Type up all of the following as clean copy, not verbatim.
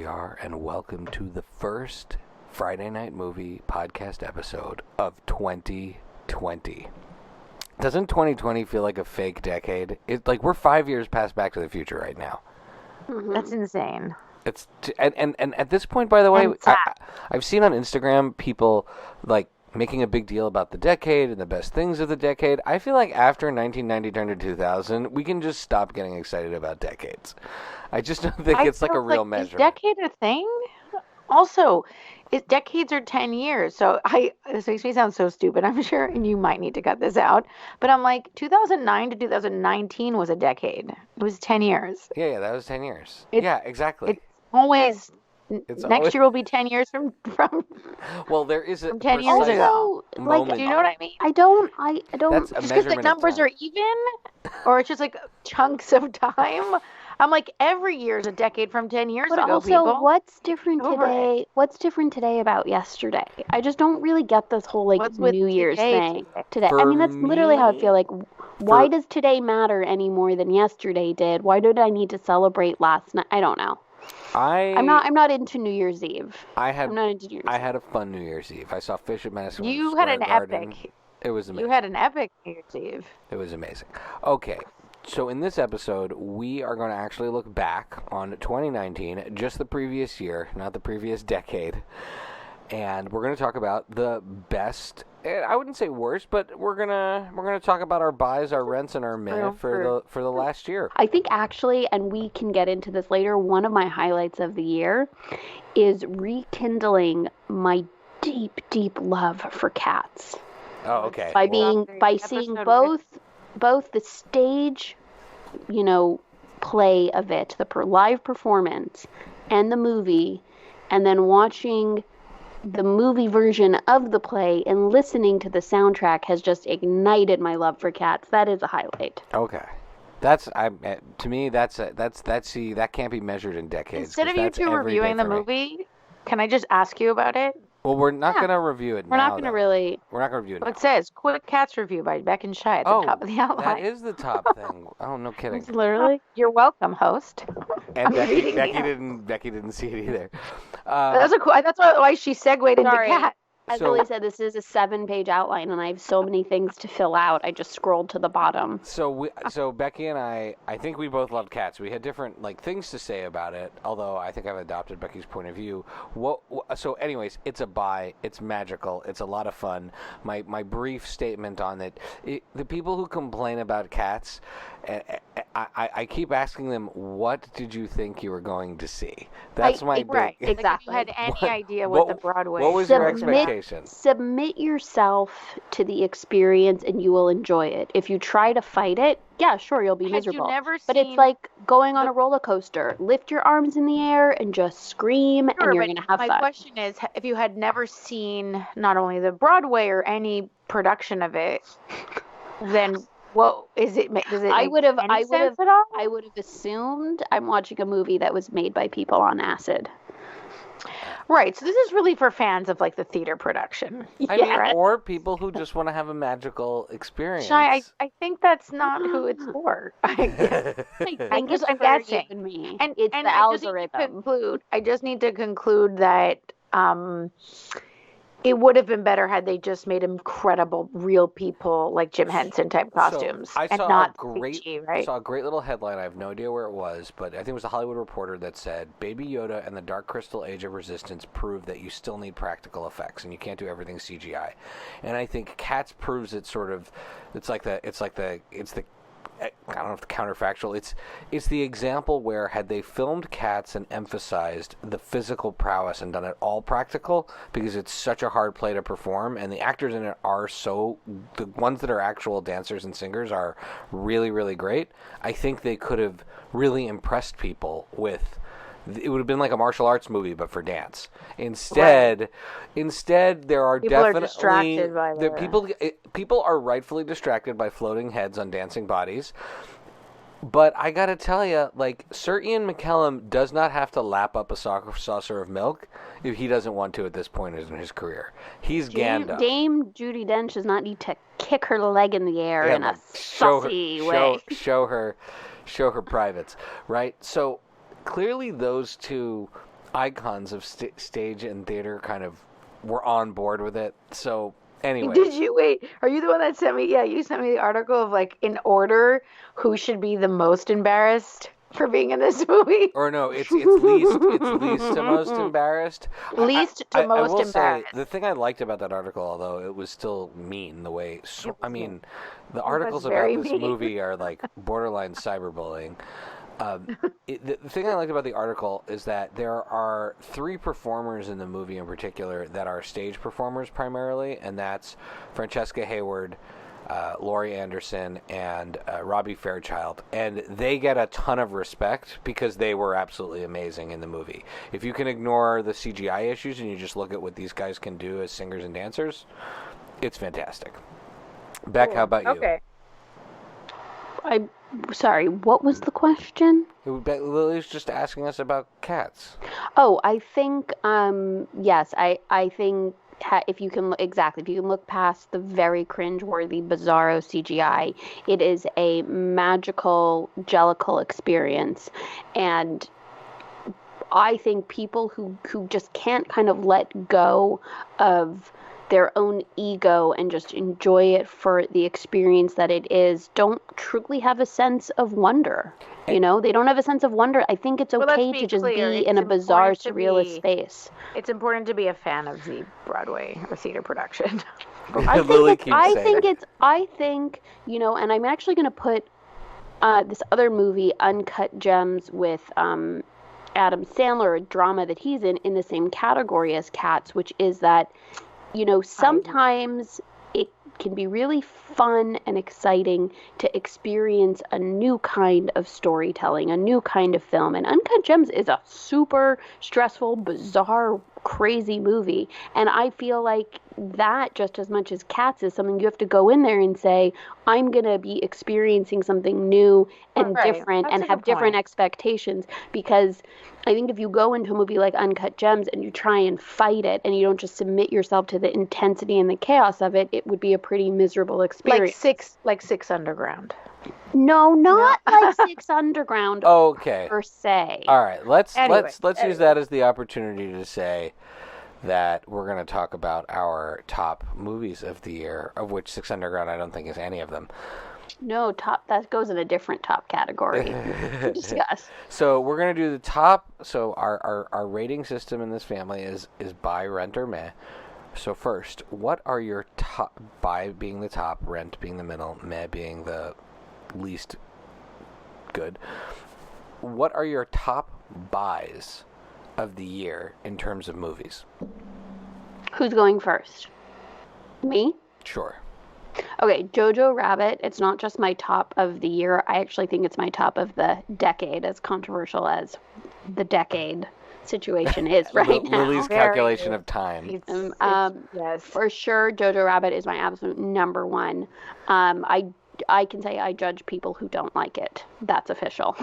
we are, and welcome to the first Friday Night Movie podcast episode of 2020. Doesn't 2020 feel like a fake decade? It's like we're 5 years past Back to the Future right now. Mm-hmm. That's insane. It's and at this point, by the way, I've seen on Instagram people like making a big deal about the decade and the best things of the decade. I feel like after 1990 turned to 2000, we can just stop getting excited about decades. I just don't think it's like a real measure. Is decade a thing? Also, decades are 10 years. So this makes me sound so stupid, I'm sure, and you might need to cut this out. But I'm like, 2009 to 2019 was a decade. It was 10 years. Yeah, that was 10 years. Yeah, exactly. It's always... Next year will be 10 years from well, there is a 10 years ago. Moment. Like, do you know what I mean? I don't. That's just because the numbers are even, or it's just like chunks of time. I'm like, every year is a decade from 10 years ago. But also, people. What's different today? What's different today about yesterday? I just don't really get this whole like New Year's thing today. I mean, that's literally how I feel. Like, why does today matter any more than yesterday did? Why did I need to celebrate last night? I don't know. I'm not into New Year's Eve. I'm not into New Year's Eve. I had a fun New Year's Eve. I saw Fish at Madison Square You had an Garden. epic. It was amazing. You had an epic New Year's Eve. It was amazing. Okay, so in this episode, we are going to actually look back on 2019, just the previous year, not the previous decade. And we're going to talk about the best, I wouldn't say worst, but we're gonna talk about our buys, our rents, and our meh for the last year. I think actually, and we can get into this later, one of my highlights of the year is rekindling my deep, deep love for Cats. Oh, okay. By seeing both the stage, play of it, the live performance, and the movie, and then watching the movie version of the play and listening to the soundtrack has just ignited my love for Cats. That is a highlight. Okay. To me, that can't be measured in decades. Instead of you two reviewing the movie, can I just ask you about it? Well, we're not going to review it now. We're not going to review it now. It says, quick Cats review by Beck and Shy at the top of the outline. That is the top thing. Oh, no kidding. It's literally, you're welcome, host. And Becky didn't see it either. That's why she segued into Cat. As Billy said, this is a 7-page outline, and I have so many things to fill out. I just scrolled to the bottom. So Becky and I think we both loved Cats. We had different things to say about it. Although I think I've adopted Becky's point of view. So, anyways, it's a buy. It's magical. It's a lot of fun. My brief statement on it. The people who complain about Cats, I keep asking them, what did you think you were going to see? That's my right. big... Exactly. Like if you had any idea what the Broadway... What was your expectation? Submit yourself to the experience and you will enjoy it. If you try to fight it, yeah, sure, you'll be miserable. But it's like going on a roller coaster. Lift your arms in the air and just scream, and you're going to have fun. My question is, if you had never seen not only the Broadway or any production of it, then... What is it? Does it? I would have assumed I'm watching a movie that was made by people on acid. Right. So this is really for fans of the theater production. Or people who just want to have a magical experience. Shy, I think that's not who it's for. I'm guessing. And it's the algorithm. I just need to conclude that. It would have been better had they just made incredible real people like Jim Henson type costumes. I saw not I saw a great little headline. I have no idea where it was, but I think it was a Hollywood Reporter that said, Baby Yoda and the Dark Crystal Age of Resistance prove that you still need practical effects and you can't do everything CGI. And I think Cats proves it sort of, it's the I don't know if the counterfactual. It's the example where had they filmed Cats and emphasized the physical prowess and done it all practical, because it's such a hard play to perform, and the actors in it are the ones that are actual dancers and singers are really, really great. I think they could have really impressed people with. It would have been like a martial arts movie, but for dance. Instead, there are people definitely are distracted by people are rightfully distracted by floating heads on dancing bodies. But I gotta tell you, Sir Ian McKellen does not have to lap up a saucer of milk if he doesn't want to at this point in his career. He's Gandalf. Dame Judi Dench does not need to kick her leg in the air in a saucy way. Show her privates, right? So. Clearly, those two icons of stage and theater kind of were on board with it. So anyway. Did you wait? Are you the one that sent me? Yeah, you sent me the article of like in order who should be the most embarrassed for being in this movie. Or no, it's least to most embarrassed. Least to most will embarrassed. Say, the thing I liked about that article, although it was still mean the way. So, I mean, the articles about this movie are like borderline cyberbullying. The thing I liked about the article is that there are 3 performers in the movie in particular that are stage performers primarily, and that's Francesca Hayward, Laurie Anderson, and Robbie Fairchild. And they get a ton of respect because they were absolutely amazing in the movie. If you can ignore the CGI issues and you just look at what these guys can do as singers and dancers, it's fantastic. Beck, how about you? Okay. Sorry, what was the question? Lily's just asking us about Cats. Oh, I think, yes, I think if you can look past the very cringeworthy, bizarro CGI, it is a magical, jellicle experience. And I think people who just can't kind of let go of their own ego and just enjoy it for the experience that it is don't truly have a sense of wonder. You know, they don't have a sense of wonder. I think it's okay to just be in a bizarre, surrealist space. It's important to be a fan of the Broadway or theater production. I think, you know, and I'm actually going to put this other movie, Uncut Gems, with Adam Sandler, a drama that he's in the same category as Cats, which is that, you know, sometimes it can be really fun and exciting to experience a new kind of storytelling, a new kind of film. And Uncut Gems is a super stressful, bizarre, crazy movie. And I feel like that, just as much as Cats, is something you have to go in there and say, I'm going to be experiencing something new and different and have different expectations. Because I think if you go into a movie like Uncut Gems and you try and fight it and you don't just submit yourself to the intensity and the chaos of it, it would be a pretty miserable experience. Like Six Underground. No, not like Six Underground. Okay. Per se. All right. Let's use that as the opportunity to say that we're going to talk about our top movies of the year, of which Six Underground I don't think is any of them. No, that goes in a different top category to discuss. So we're going to do the top. So our rating system in this family is buy, rent, or meh. So first, what are your top, buy being the top, rent being the middle, meh being the least good? What are your top buys of the year in terms of movies? Who's going first? Me? Sure. Okay, Jojo Rabbit. It's not just my top of the year. I actually think it's my top of the decade, as controversial as the decade situation is right now. Lily's calculation of time. Yes. For sure, Jojo Rabbit is my absolute number one. I can say I judge people who don't like it. That's official.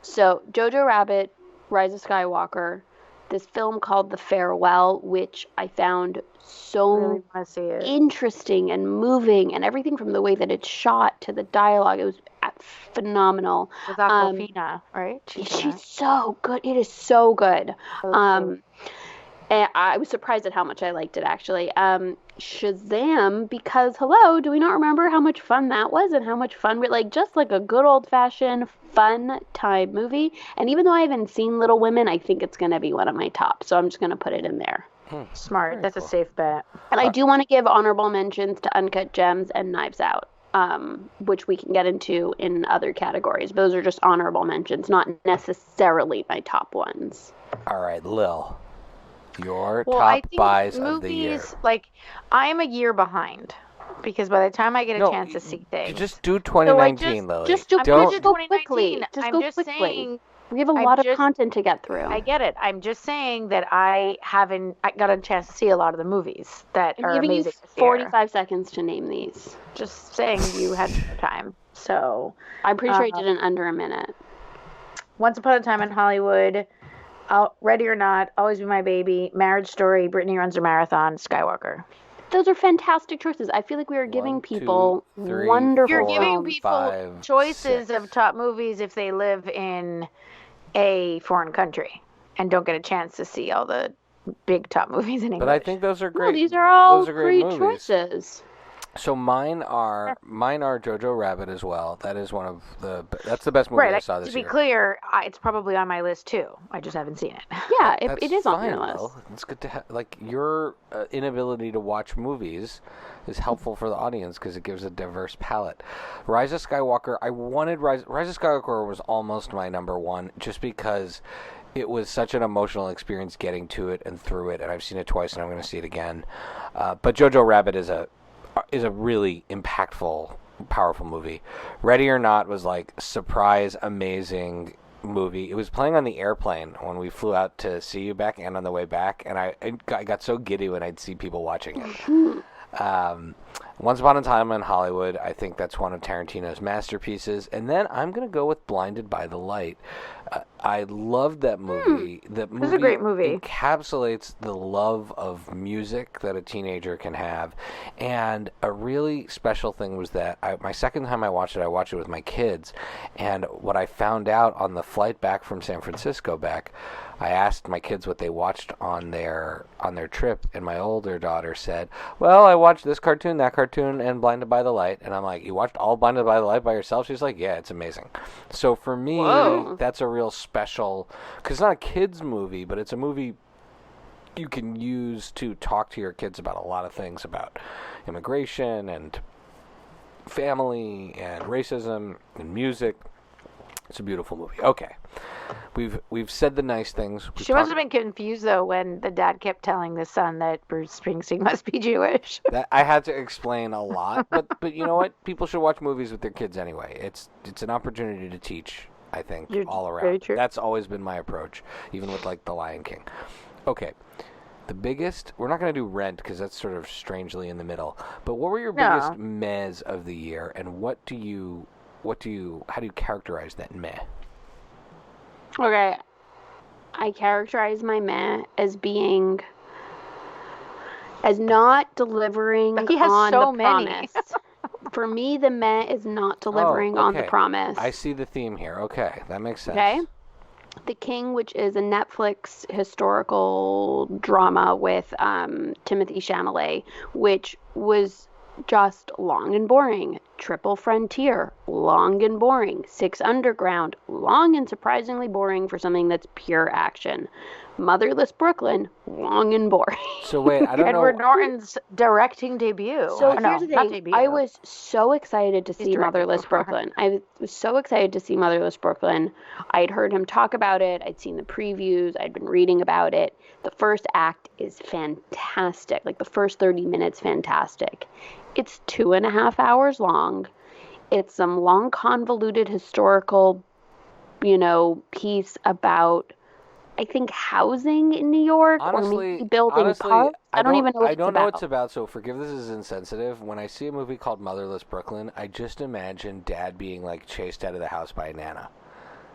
So Jojo Rabbit, Rise of Skywalker, this film called The Farewell, which I found so interesting and moving, and everything from the way that it's shot to the dialogue. It was phenomenal. With Awkwafina, right? She's so good. It is so good. And I was surprised at how much I liked it, actually. Shazam, because, hello, do we not remember how much fun that was and how much fun, just like a good old-fashioned fun time movie. And even though I haven't seen Little Women, I think it's going to be one of my tops. So I'm just going to put it in there. Smart. Very That's cool. A safe bet. And I do want to give honorable mentions to Uncut Gems and Knives Out, which we can get into in other categories. Those are just honorable mentions, not necessarily my top ones. All right, Lil. Your top buys of the year. I'm a year behind because by the time I get a chance to see things, just do 2019, Lily. Just go quickly. Just go quickly. Saying, we have a lot of content to get through. I get it. I'm just saying that I got a chance to see a lot of the movies that are amazing. Giving you 45 seconds to name these. Just saying you had time. So I'm pretty sure I did it under a minute. Once Upon a Time in Hollywood. Ready or Not, Always Be My Baby, Marriage Story, Brittany Runs Her Marathon, Skywalker. Those are fantastic choices. I feel like we are giving people wonderful. You're giving people choices of top movies if they live in a foreign country. and don't get a chance to see all the big top movies in English. But I think those are great. No, these are all great movies. Choices. So mine are Jojo Rabbit as well. That is that's the best movie I saw this year. To be clear, it's probably on my list too. I just haven't seen it. Yeah, it is on your list. Will. It's good to have, your inability to watch movies is helpful for the audience because it gives a diverse palette. Rise of Skywalker, I wanted Rise of Skywalker was almost my number one just because it was such an emotional experience getting to it and through it, and I've seen it twice and I'm going to see it again. But Jojo Rabbit is a really impactful, powerful movie. Ready or Not was surprise, amazing movie. It was playing on the airplane when we flew out to see you back and on the way back, and I got so giddy when I'd see people watching it. Once Upon a Time in Hollywood, I think that's one of Tarantino's masterpieces. And then I'm going to go with Blinded by the Light. I loved that movie. That movie was a great movie. Encapsulates the love of music that a teenager can have. And a really special thing was that my second time I watched it with my kids. And what I found out on the flight back from San Francisco I asked my kids what they watched on their trip, and my older daughter said, well, I watched this cartoon, that cartoon, and Blinded by the Light. And I'm like, you watched all Blinded by the Light by yourself? She's like, yeah, it's amazing. So for me, that's a real special, because it's not a kid's movie, but it's a movie you can use to talk to your kids about a lot of things, about immigration and family and racism and music. It's a beautiful movie. Okay. We've said the nice things. She must have been confused, though, when the dad kept telling the son that Bruce Springsteen must be Jewish. I had to explain a lot, but you know what? People should watch movies with their kids anyway. It's an opportunity to teach, I think, all around. Very true. That's always been my approach, even with The Lion King. Okay. The biggest, we're not going to do Rent because that's sort of strangely in the middle, but what were your biggest mehs of the year, and how do you characterize that meh? Okay, I characterize my meh as not delivering on the promise. For me, the meh is not delivering on the promise. I see the theme here. Okay, that makes sense. Okay. The King, which is a Netflix historical drama with Timothée Chalamet, which was just long and boring. Triple Frontier, long and boring. Six Underground, long and surprisingly boring for something that's pure action. Motherless Brooklyn, long and boring. So wait, I don't know. Edward Norton's directing debut. So here's the thing. I was so excited to see Motherless Brooklyn. I was so excited to see Motherless Brooklyn. I'd heard him talk about it. I'd seen the previews. I'd been reading about it. The first act is fantastic. The first 30 minutes, fantastic. It's 2.5 hours long. It's some long, convoluted historical, piece about, I think, housing in New York, or maybe building parks. I don't even know what it's about. I don't know what it's about, so forgive this is insensitive. When I see a movie called Motherless Brooklyn, I just imagine Dad being chased out of the house by a Nana.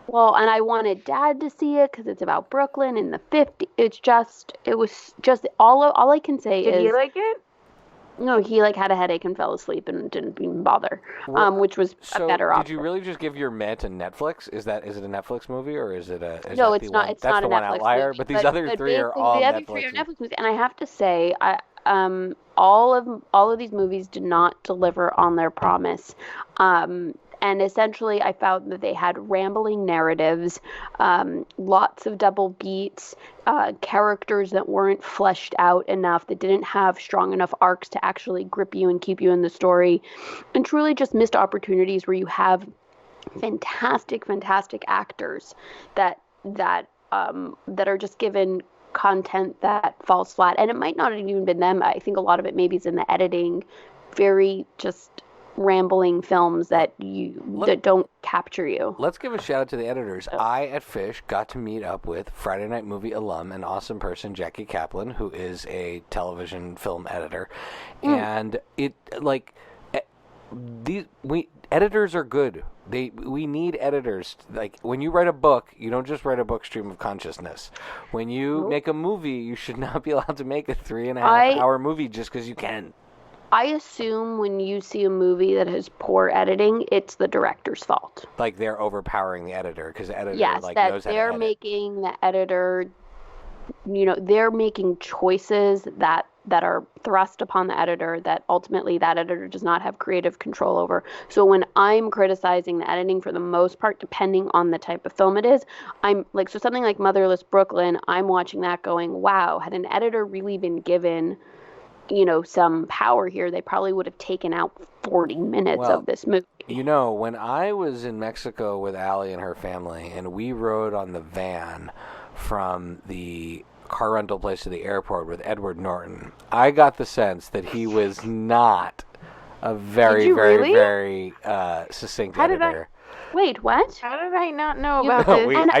Well, and I wanted Dad to see it because it's about Brooklyn in the 50s. It was just all I can say is. Did you like it? No, he had a headache and fell asleep and didn't even bother, which was a better option. Did you really just give your meh to Netflix? Is it a Netflix movie or is it a? No, it's not. It's not a Netflix outlier. Movie, but these other three are all the Netflix. other three are Netflix movies, and I have to say, all of these movies did not deliver on their promise. And essentially, I found that they had rambling narratives, lots of double beats, characters that weren't fleshed out enough, that didn't have strong enough arcs to actually grip you and keep you in the story, and truly just missed opportunities where you have fantastic, fantastic actors that are just given content that falls flat. And it might not have even been them. I think a lot of it maybe is in the editing, very just rambling films that don't capture you. Let's give a shout out to the editors. I at Fish got to meet up with Friday Night Movie alum and awesome person Jackie Kaplan, who is a television film editor, and editors are good. We need editors. When you write a book, you don't just write a book stream of consciousness. When you make a movie, you should not be allowed to make a 3.5 hour movie just because you can. I assume when you see a movie that has poor editing, it's the director's fault. Like they're overpowering the editor because the editor Yes, like that knows how to they're edit. making the editor, they're making choices that are thrust upon the editor that ultimately that editor does not have creative control over. So when I'm criticizing the editing, for the most part, depending on the type of film it is, I'm like, so something like Motherless Brooklyn, I'm watching that going, wow, had an editor really been given, some power here, they probably would have taken out 40 minutes of this movie. When I was in Mexico with Allie and her family, and we rode on the van from the car rental place to the airport with Edward Norton, I got the sense that he was not a very, very succinct editor. Wait, what? How did I not know about this?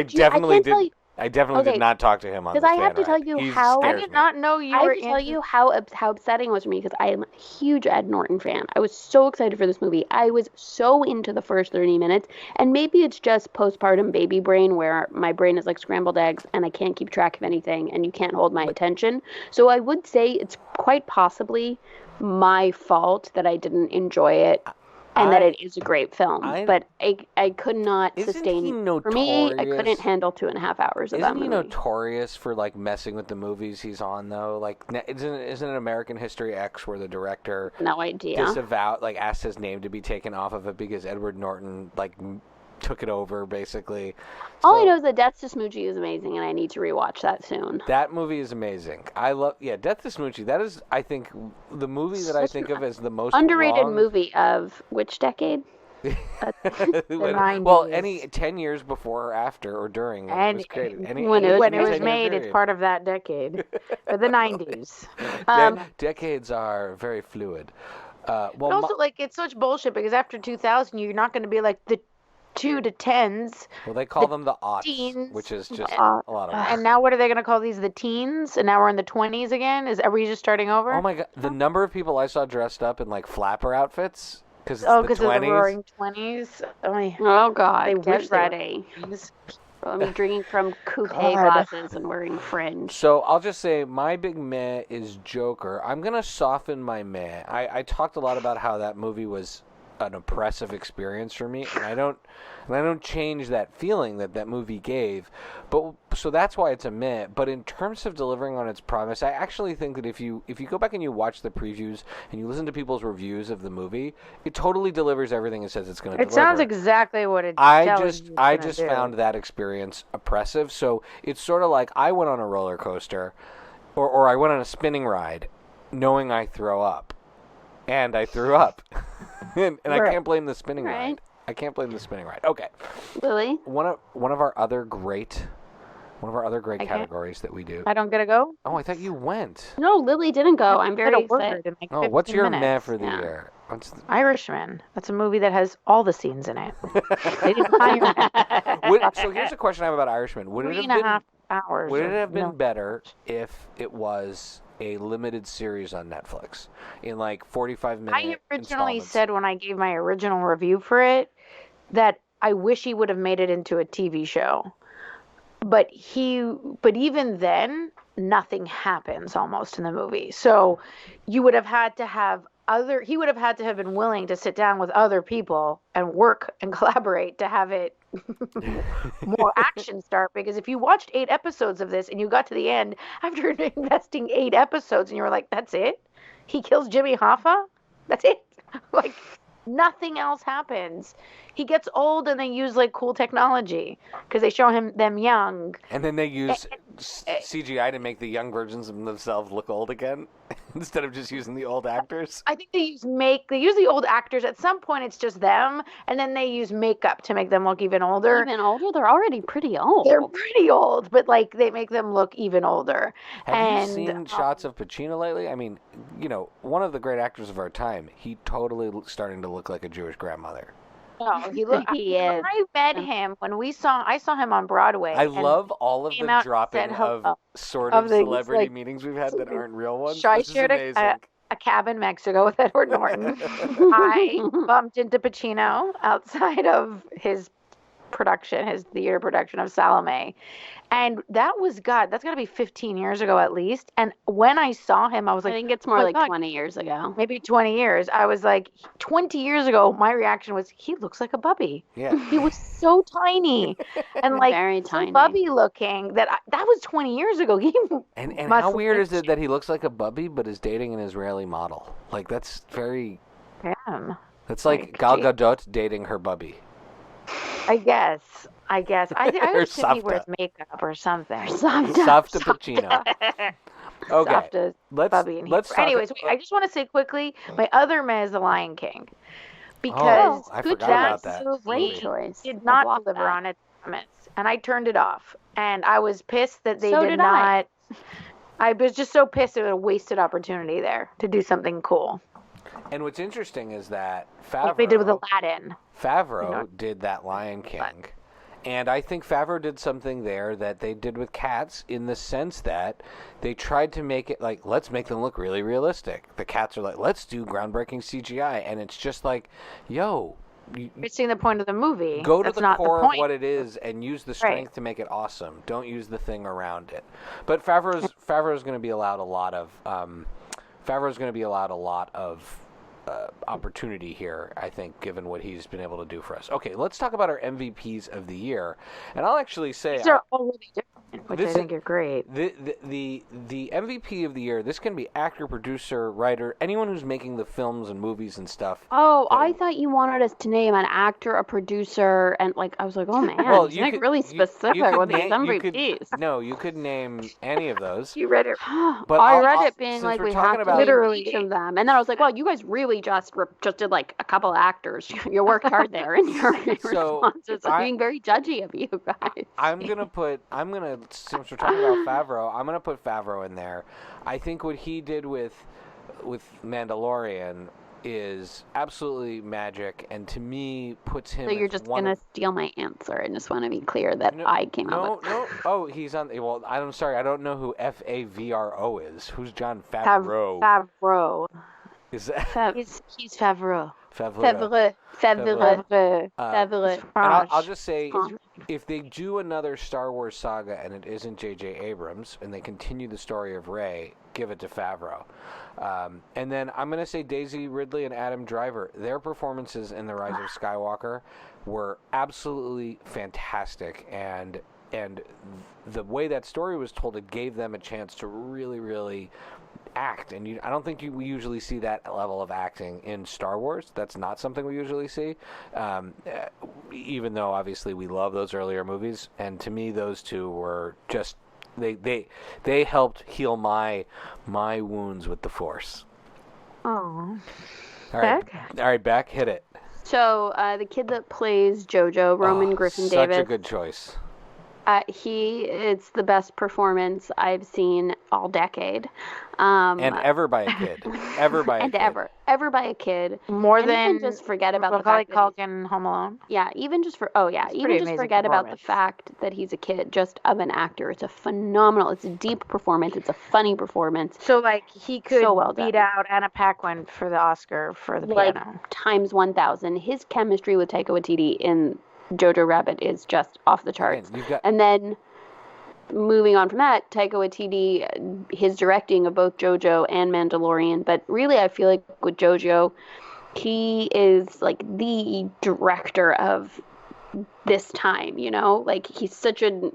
I definitely did not talk to him on this. Because I have to tell you how I did not know you were. I have to tell you how upsetting it was for me, because I am a huge Ed Norton fan. I was so excited for this movie. I was so into the first 30 minutes, and maybe it's just postpartum baby brain where my brain is like scrambled eggs and I can't keep track of anything and you can't hold my attention. So I would say it's quite possibly my fault that I didn't enjoy it. And that it is a great film, but I could not sustain. For me, I couldn't handle 2.5 hours of that movie. Isn't he notorious for like messing with the movies he's on though? Like, isn't it American History X where the director asked his name to be taken off of it because Edward Norton took it over basically. All I know is that Death to Smoochie is amazing, and I need to rewatch that soon. That movie is amazing. I love Death to Smoochie. That is, I think, the movie that I think of as the most underrated movie of which decade? The 90s. Well, any 10 years before or after or during when it was created. When it was made, it's part of that decade. Or the 90s. Decades are very fluid. But also, it's such bullshit because after 2000, you're not going to be like the 2 to 10s. Well, they call them the aughts, teens, which is just a lot of. And now what are they going to call these? The teens? And now we're in the 20s again? Are we just starting over? Oh my god! The number of people I saw dressed up in flapper outfits because of the Roaring 20s. Oh god! They get ready. I'm drinking from coupe glasses and wearing fringe. So I'll just say my big meh is Joker. I'm gonna soften my meh. I talked a lot about how that movie was an oppressive experience for me, and I don't change that feeling that movie gave, but so that's why it's a meh. But in terms of delivering on its promise, I actually think that if you go back and you watch the previews and you listen to people's reviews of the movie, it totally delivers everything it says it's going to deliver. It sounds exactly what it I just found that experience oppressive. So it's sort of like I went on a roller coaster or I went on a spinning ride knowing I throw up. And I threw up. and I can't blame the spinning ride. I can't blame the spinning ride. Okay. Lily? One of our other great categories that we do. I don't get to go? Oh, I thought you went. No, Lily didn't go. I'm very excited. What's your meh for the year? Irishman. That's a movie that has all the scenes in it. So here's a question I have about Irishman. Would it have been better if it was a limited series on Netflix in 45 minutes? I originally said when I gave my original review for it that I wish he would have made it into a TV show. But even then, nothing happens almost in the movie. So you would have had to have he would have had to have been willing to sit down with other people and work and collaborate to have it more action start. Because if you watched 8 episodes of this and you got to the end after investing 8 episodes and you were like, that's it? He kills Jimmy Hoffa? That's it? Nothing else happens. He gets old and they use cool technology because they show them young. And then they use CGI to make the young versions of themselves look old again instead of just using the old actors. I think they use the old actors. At some point it's just them, and then they use makeup to make them look even older. Even older? They're already pretty old. They're pretty old, but they make them look even older. Have you seen shots of Pacino lately? I mean, one of the great actors of our time, he totally starting to look like a Jewish grandmother. No, he is. I met him when I saw him on Broadway. I love all of the dropping of sort of celebrity meetings we've had that aren't real ones. I shared a cab in Mexico with Edward Norton. I bumped into Pacino outside of his production, his theater production of Salome. And that's got to be 15 years ago at least. And when I saw him, I was like, I think it's more like 20 years ago. Maybe 20 years. I was like, 20 years ago, my reaction was, he looks like a bubby. Yeah. He was so tiny and like very so tiny, bubby looking that was 20 years ago. And how weird is it that he looks like a bubby but is dating an Israeli model? Like, that's very... Damn. That's like Gal Gadot dating her bubby. I guess. I assume he wears makeup or something. Safta Pacino. Okay. Let's talk. Anyways, I just want to say quickly, my other man is The Lion King. Because I forgot about that. Great choice. Did not deliver on its promise. And I turned it off. And I was pissed that they did not. I was just so pissed it was a wasted opportunity there to do something cool. And what's interesting is that Favreau... Like they did with Aladdin. Favreau did that Lion King. And I think Favreau did something there that they did with Cats in the sense that they tried to make it like, let's make them look really realistic. The cats are like, let's do groundbreaking CGI. And it's just like, yo... You're seeing the point of the movie. Go to the core of what it is and use the strength to make it awesome. Don't use the thing around it. But Favreau's going to be allowed a lot of opportunity here, I think, given what he's been able to do for us. Okay, let's talk about our MVPs of the year. And I'll actually say... These are all really different, which I think are great. The MVP of the year, this can be actor, producer, writer, anyone who's making the films and movies and stuff. Oh, I thought you wanted us to name an actor, a producer, and like I was like, oh man, well, you could, really specific with these MVPs. No, you could name any of those. You read it. But I read it being like we have to literally each of them, and then I was like, well, you guys really just did like a couple of actors. You worked hard there, and your responses. I'm being very judgy of you guys. Since we're talking about Favreau, I'm gonna put Favreau in there. I think what he did with Mandalorian is absolutely magic, and to me puts him. So you're just gonna steal my answer. I just want to be clear that I came up with. No. Oh, he's on. Well, I'm sorry. I don't know who Favro is. Who's John Favreau? Favreau. Is that? He's Favreau. Favreau. I'll just say, if they do another Star Wars saga and it isn't J.J. Abrams and they continue the story of Rey, give it to Favreau. And then I'm going to say Daisy Ridley and Adam Driver. Their performances in The Rise of Skywalker were absolutely fantastic, and the way that story was told, it gave them a chance to really, really act. And I don't think we usually see that level of acting in Star Wars. That's not something we usually see, even though obviously we love those earlier movies. And to me, those two were just they helped heal my wounds with the Force. Oh, all right, Beck, hit it. So the kid that plays JoJo, Roman Griffin Davis, such a good choice. It's the best performance I've seen all decade. Um, and ever by a kid. Ever by a kid. Ever by a kid. More and than just forget about the fact Culkin in Home Alone. Yeah, even just forget about the fact that he's a kid, just of an actor. It's a phenomenal, it's a deep performance, it's a funny performance. So like he could beat out Anna Paquin for the Oscar for the piano. Times 1,000. His chemistry with Taika Waititi in Jojo Rabbit is just off the charts. And then moving on from that, Taika Waititi, his directing of both Jojo and Mandalorian, but really I feel like with Jojo, he is like the director of this time, like he's such a...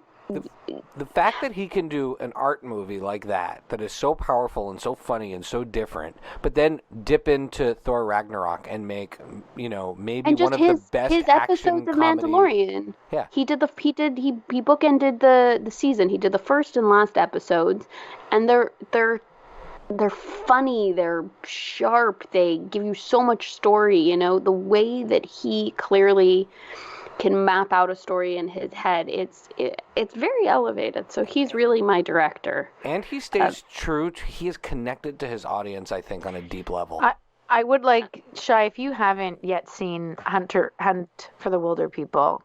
The fact that he can do an art movie like that is so powerful and so funny and so different, but then dip into Thor Ragnarok and make, maybe one of the best his episodes of Mandalorian. Yeah. He bookended the season. He did the first and last episodes, and they're funny, they're sharp, they give you so much story, the way that he clearly can map out a story in his head. It's very elevated. So he's really my director. And he stays true. He is connected to his audience, I think, on a deep level. I would like, Shai, if you haven't yet seen Hunt for the Wilder People,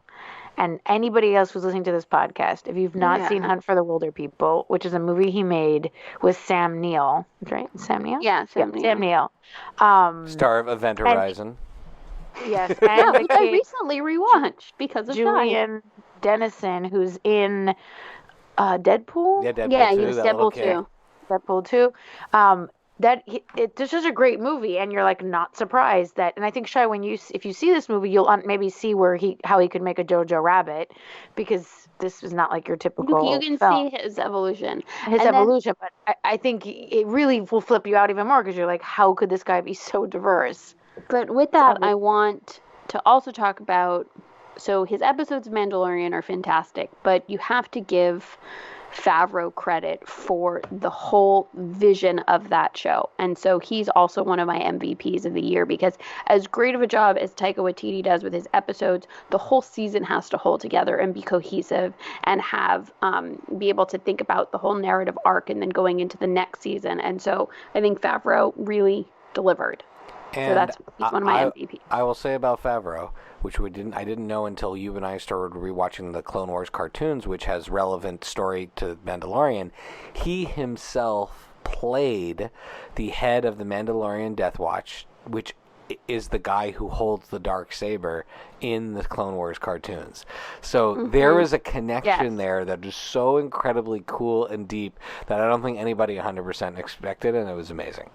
and anybody else who's listening to this podcast, if you've not seen Hunt for the Wilder People, which is a movie he made with Sam Neill, right? Sam Neill? Yeah, Sam Neill. Sam Neill. Star of Event Horizon. Yes, Yeah, and the which I kid recently rewatched because of Shine. Julian Dennison, who's in Deadpool. Yeah, Deadpool Yeah, he 2, was that little Deadpool kid. too. Deadpool 2. This is a great movie, and you're like not surprised that. And I think Shy, if you see this movie, you'll maybe see how he could make a Jojo Rabbit, because this is not like your typical You can film. see his evolution. His evolution, but I think it really will flip you out even more because you're like, how could this guy be so diverse? But with that, I want to also talk about, so his episodes of Mandalorian are fantastic, but you have to give Favreau credit for the whole vision of that show. And so he's also one of my MVPs of the year, because as great of a job as Taika Waititi does with his episodes, the whole season has to hold together and be cohesive and be able to think about the whole narrative arc and then going into the next season. And so I think Favreau really delivered. And so he's one of my MVPs. I will say about Favreau, which I didn't know until you and I started rewatching the Clone Wars cartoons, which has relevant story to Mandalorian. He himself played the head of the Mandalorian Death Watch, which is the guy who holds the dark saber in the Clone Wars cartoons. So there is a connection there that is so incredibly cool and deep that I don't think anybody 100% expected, and it was amazing.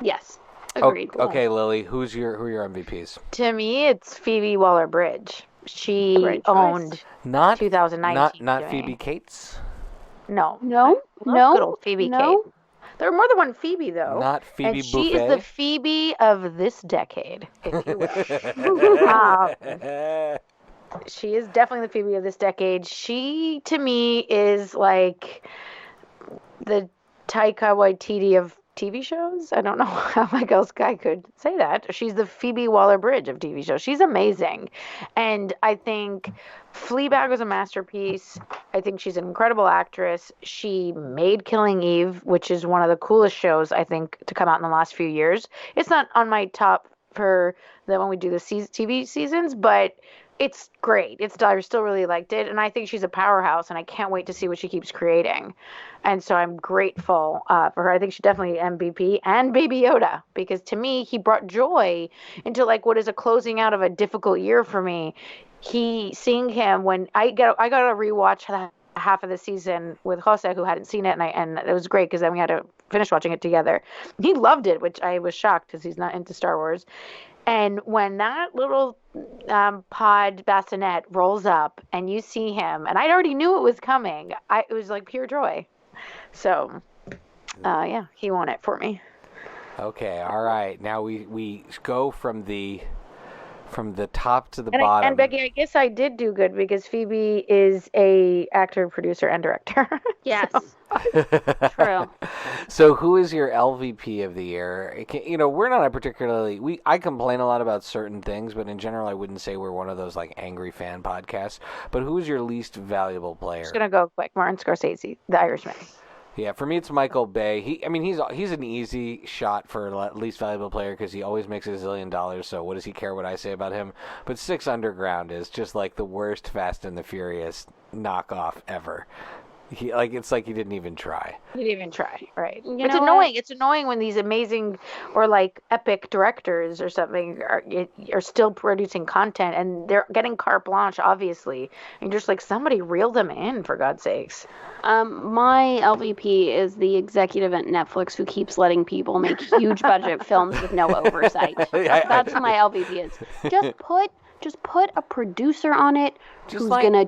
Yes. Agreed. Okay, Lily, who are your MVPs? To me, it's Phoebe Waller-Bridge. She owned 2019. Not Phoebe Cates? No. Good old Phoebe Cates. There are more than one Phoebe, though. Not Phoebe and she is the Phoebe of this decade, if you will. She is definitely the Phoebe of this decade. She, to me, is like the Taika Waititi of TV shows. I don't know how else I could say that. She's the Phoebe Waller-Bridge of TV shows. She's amazing. And I think Fleabag was a masterpiece. I think she's an incredible actress. She made Killing Eve, which is one of the coolest shows, I think, to come out in the last few years. It's not on my top for when we do the TV seasons, but it's great. I still really liked it, and I think she's a powerhouse, and I can't wait to see what she keeps creating. And so I'm grateful for her. I think she's definitely MVP, and Baby Yoda, because to me, he brought joy into like what is a closing out of a difficult year for me. Seeing him when I got to rewatch half of the season with Jose, who hadn't seen it, and it was great because then we had to finish watching it together. He loved it, which I was shocked because he's not into Star Wars. And when that little pod bassinet rolls up and you see him, and I already knew it was coming, it was like pure joy. So, yeah, he won it for me. Okay, all right. Now we go from the top to the bottom. And Becky, I guess I did do good because Phoebe is a actor, producer, and director. Yes. True. So who is your LVP of the year? We're not a particularly... I complain a lot about certain things, but in general, I wouldn't say we're one of those like angry fan podcasts. But who is your least valuable player? I'm just going to go quick. Martin Scorsese, The Irishman. Yeah, for me it's Michael Bay. He's an easy shot for least valuable player because he always makes $1 zillion. So what does he care what I say about him? But Six Underground is just like the worst Fast and the Furious knockoff ever. It's like he didn't even try. He didn't even try, right? It's annoying. It's annoying when these amazing or like epic directors or something are still producing content and they're getting carte blanche, obviously. And just like somebody reel them in, for God's sakes. My LVP is the executive at Netflix who keeps letting people make huge budget films with no oversight. That's what my LVP is. Just put a producer on it who's gonna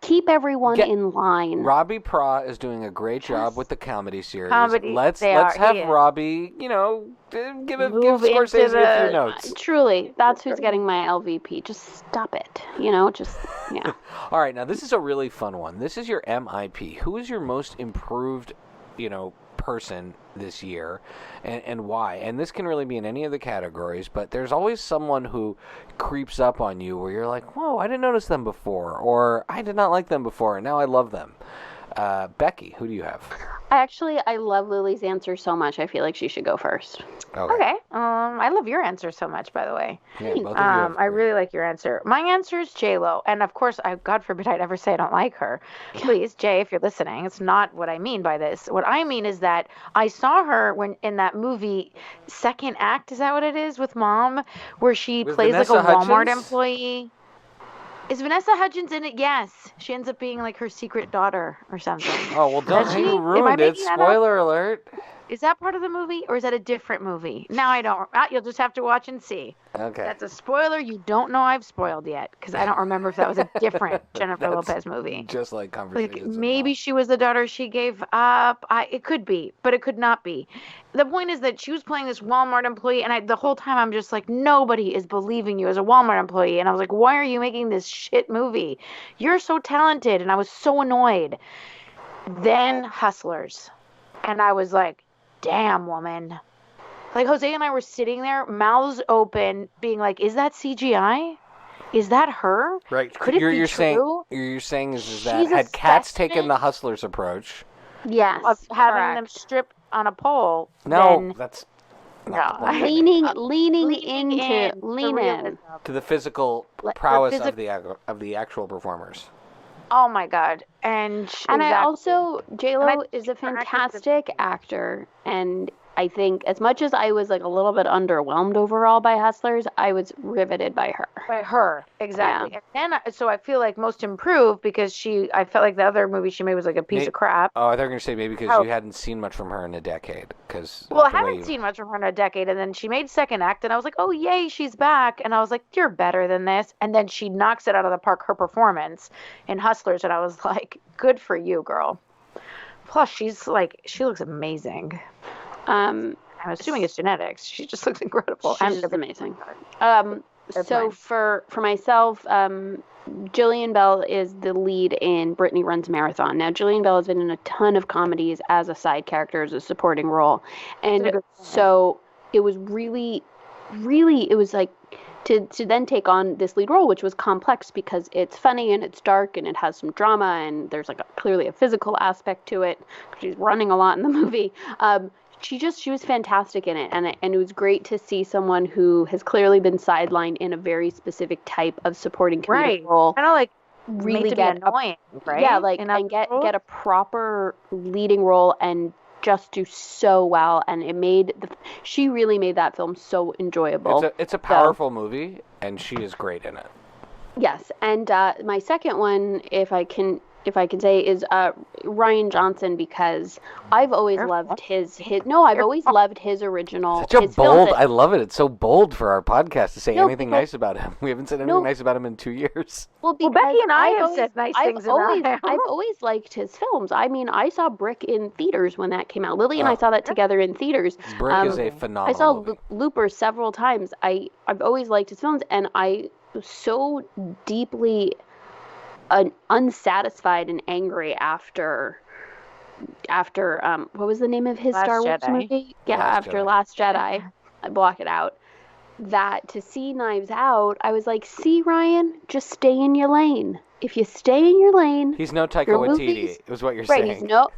keep everone in line. Robbie Pra is doing a great job with the comedy series. Let's have Robbie, give Scorsese a few notes. Truly, that's who's getting my LVP. Just stop it. Yeah. All right, now this is a really fun one. This is your MIP. Who is your most improved, person this year, and why? And this can really be in any of the categories, but there's always someone who creeps up on you where you're like, whoa, I didn't notice them before, or I did not like them before and now I love them. Becky, who do you have? I love Lily's answer so much. I feel like she should go first. Okay. I love your answer so much, by the way. Yeah, both of you I really like your answer. My answer is J-Lo, and of course, God forbid I'd ever say I don't like her. Please, Jay, if you're listening, it's not what I mean by this. What I mean is that I saw her when in that movie, Second Act. Is that what it is with Mom, where she plays Vanessa like a Walmart Hudgens? employee? Is Vanessa Hudgens in it? Yes. She ends up being like her secret daughter or something. Oh, well, don't she? you Am I ruined it. making that up? Spoiler alert. Is that part of the movie, or is that a different movie? Now I don't. You'll just have to watch and see. Okay. That's a spoiler you don't know I've spoiled yet, because I don't remember if that was a different Jennifer Lopez movie. Just like Conversations. Like maybe she was the daughter she gave up. It could be, but it could not be. The point is that she was playing this Walmart employee, and the whole time I'm just like, nobody is believing you as a Walmart employee. And I was like, why are you making this shit movie? You're so talented, and I was so annoyed. Then Hustlers, and I was like, damn, woman. Like, Jose and I were sitting there, mouths open, being like, is that CGI? Is that her? Right. Could it be true? You're saying is that had Cats taken the Hustlers approach? Yes. Of having them stripped on a pole. No, then, that's... leaning in to the physical prowess of the actual performers. Oh my God. And also, J-Lo is a fantastic actor, and I think as much as I was like a little bit underwhelmed overall by Hustlers, I was riveted by her. By her, exactly. Yeah. And then, so I feel like most improved because I felt like the other movie she made was like a piece of crap. Oh, they're going to say maybe because you hadn't seen much from her in a decade. Well, I haven't seen much from her in a decade, and then she made Second Act, and I was like, oh, yay, she's back. And I was like, you're better than this. And then she knocks it out of the park, her performance in Hustlers, and I was like, good for you, girl. Plus, she looks amazing. I'm assuming it's genetics. She just looks incredible. She's amazing. So for myself, Jillian Bell is the lead in Brittany Runs Marathon. Now, Jillian Bell has been in a ton of comedies as a side character, as a supporting role. And so it was really, it was like to then take on this lead role, which was complex because it's funny and it's dark and it has some drama and there's like clearly a physical aspect to it. She's running a lot in the movie. She was fantastic in it, and it was great to see someone who has clearly been sidelined in a very specific type of supporting comedic role. Kind of like really get annoying, right? Yeah, like and get a proper leading role and just do so well, and she really made that film so enjoyable. It's a powerful movie, and she is great in it. Yes, and my second one, if I can say, is Ryan Johnson, because I've always loved his original. Such a bold. I love it. It's so bold for our podcast to say anything nice about him. We haven't said anything nice about him in 2 years. Well, Becky and I have said nice things about him. I've always liked his films. I mean, I saw Brick in theaters when that came out. Lily and I saw that together in theaters. Brick is a phenomenal I saw movie. Looper several times. I've always liked his films, and I was so deeply unsatisfied and angry after what was the name of his Star Wars movie? Yeah, after Last Jedi. I block it out. That to see Knives Out, I was like, see, Ryan, just stay in your lane. If you stay in your lane, he's no Taika Waititi, is what you're saying.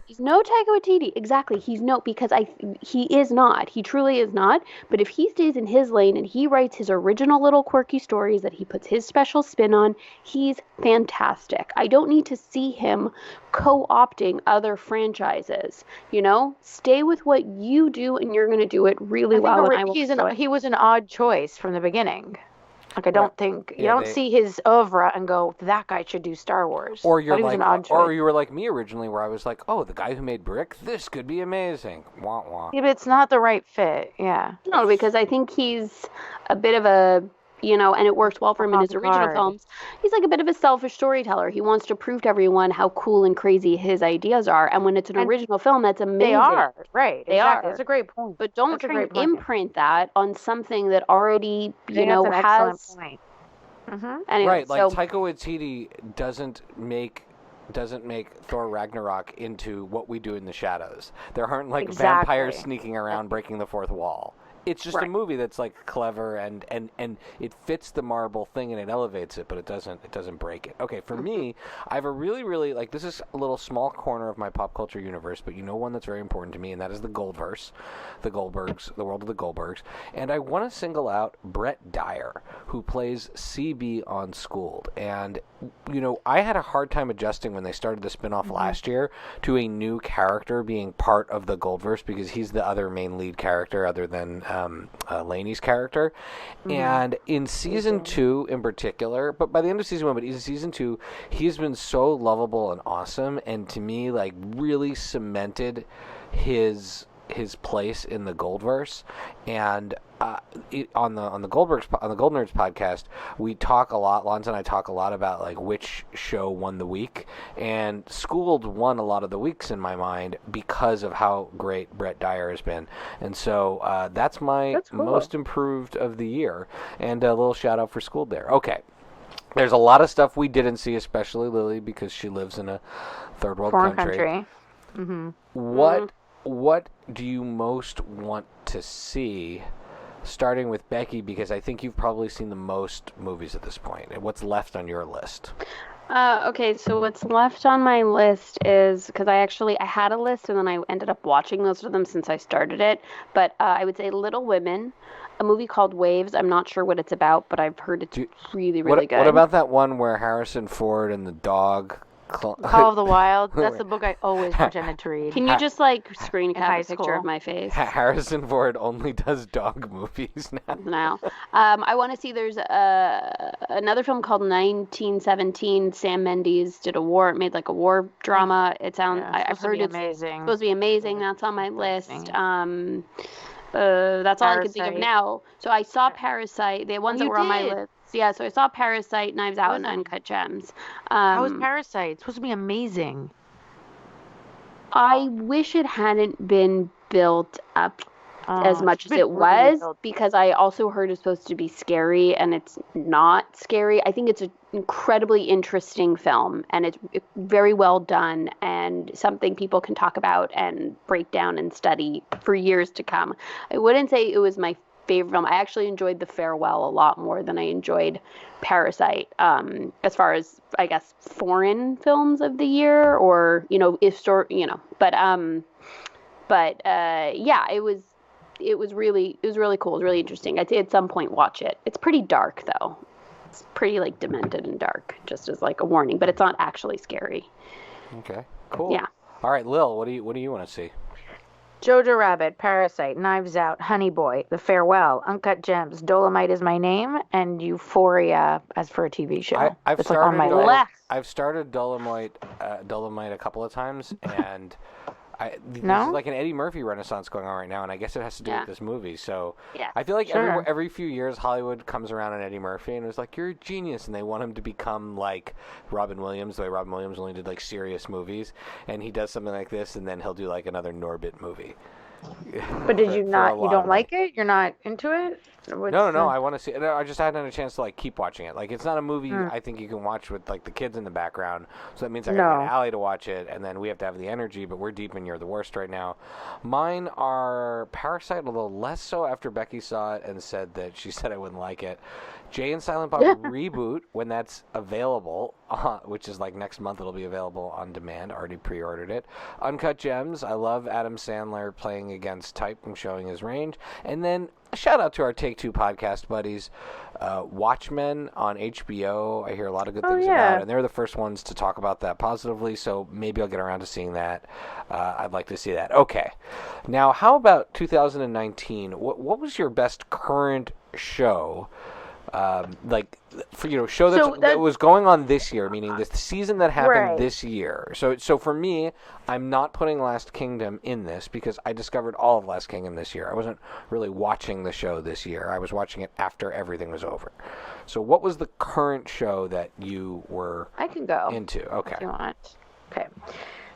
He's no Taika Waititi. Exactly. Because he is not. He truly is not. But if he stays in his lane and he writes his original little quirky stories that he puts his special spin on, he's fantastic. I don't need to see him co-opting other franchises. Stay with what you do, and you're going to do it really well. And he was an odd choice from the beginning. Like, I don't think you don't see his oeuvre and go, that guy should do Star Wars. Or you were like me originally, where I was like, oh, the guy who made Brick, this could be amazing. Wah wah. Yeah, but it's not the right fit. Yeah. No, because I think he's a bit of a, and it works well for him in his original films. He's like a bit of a selfish storyteller. He wants to prove to everyone how cool and crazy his ideas are. And when it's an original film, that's amazing. They are, right. They are. That's a great point. But don't try to imprint that on something that already, has... excellent point. Mm-hmm. Anyway, right, like Taika Waititi doesn't make Thor Ragnarok into What We Do in the Shadows. There aren't vampires sneaking around breaking the fourth wall. It's just a movie that's like clever and it fits the Marvel thing and it elevates it, but it doesn't break it. Okay, for me, I have a really, really like this is a little small corner of my pop culture universe, but one that's very important to me, and that is the Goldverse, the Goldbergs, the world of the Goldbergs. And I want to single out Brett Dyer, who plays CB on Schooled. And I had a hard time adjusting when they started the spinoff last year to a new character being part of the Goldverse, because he's the other main lead character other than Lainey's character. And in season 2 in particular, but by the end of season 1, but in season 2, he's been so lovable and awesome, and to me, like, really cemented his place in the Goldverse. And on the Goldbergs, on the Gold Nerds podcast, we talk a lot. Lonzo and I talk a lot about like which show won the week, and Schooled won a lot of the weeks in my mind because of how great Brett Dyer has been. And so that's my most improved of the year. And a little shout out for Schooled there. Okay. There's a lot of stuff we didn't see, especially Lily, because she lives in a third world country. What do you most want to see, starting with Becky, because I think you've probably seen the most movies at this point, and what's left on your list? Okay, so what's left on my list is, because I had a list and then I ended up watching most of them since I started it, but I would say Little Women, a movie called Waves. I'm not sure what it's about, but I've heard it's really, really good. What about that one where Harrison Ford and the dog... Call of the Wild. That's the book I always pretended to read. Can you just screen cap a picture of my face? Harrison Ford only does dog movies now. I want to see. There's another film called 1917. Sam Mendes made like a war drama. It sounds. I've heard it's amazing. Supposed to be amazing. That's on my list. That's all I can think of now. So I saw Parasite. The ones that were on my list. Yeah, so I saw Parasite, Knives Out, and Uncut Gems. How was Parasite? It's supposed to be amazing. I wish it hadn't been built up as much as it was, because I also heard it's supposed to be scary, and it's not scary. I think it's an incredibly interesting film, and it's very well done, and something people can talk about and break down and study for years to come. I wouldn't say it was my favorite film. I actually enjoyed The Farewell a lot more than I enjoyed Parasite. As far as, I guess, foreign films of the year, or yeah, it was really cool. It was really interesting. I'd say at some point watch it. It's pretty dark though. It's pretty demented and dark, just as a warning, but it's not actually scary. Okay, cool. Yeah. All right, Lil, what do you want to see? Jojo Rabbit, Parasite, Knives Out, Honey Boy, The Farewell, Uncut Gems, Dolomite Is My Name, and Euphoria as for a TV show. I've started on my list. I've started Dolomite a couple of times, and there's like an Eddie Murphy renaissance going on right now, and I guess it has to do with this movie. So I feel like every few years Hollywood comes around on Eddie Murphy and is like, you're a genius, and they want him to become like Robin Williams, the way Robin Williams only did serious movies, and he does something like this, and then he'll do another Norbit movie. But did you not? You don't like it? You're not into it? No. I want to see it. I just hadn't had a chance to keep watching it. It's not a movie I think you can watch with the kids in the background. So that means I got to get Allie to watch it, and then we have to have the energy. But we're deep in You're the Worst right now. Mine are Parasite, a little less so after Becky saw it and said that she said I wouldn't like it. Jay and Silent Bob Reboot, when that's available, which is next month, it'll be available on demand. Already pre-ordered it. Uncut Gems, I love Adam Sandler playing against type and showing his range. And then a shout out to our Take Two podcast buddies, Watchmen on HBO. I hear a lot of good things about it, and they're the first ones to talk about that positively, so maybe I'll get around to seeing that. I'd like to see that. Okay. Now, how about 2019? What was your best current show? Show that was going on this year, meaning the season that happened this year. So for me, I'm not putting Last Kingdom in this because I discovered all of Last Kingdom this year. I wasn't really watching the show this year. I was watching it after everything was over. So what was the current show that you were I can go into? Okay. If you want. Okay.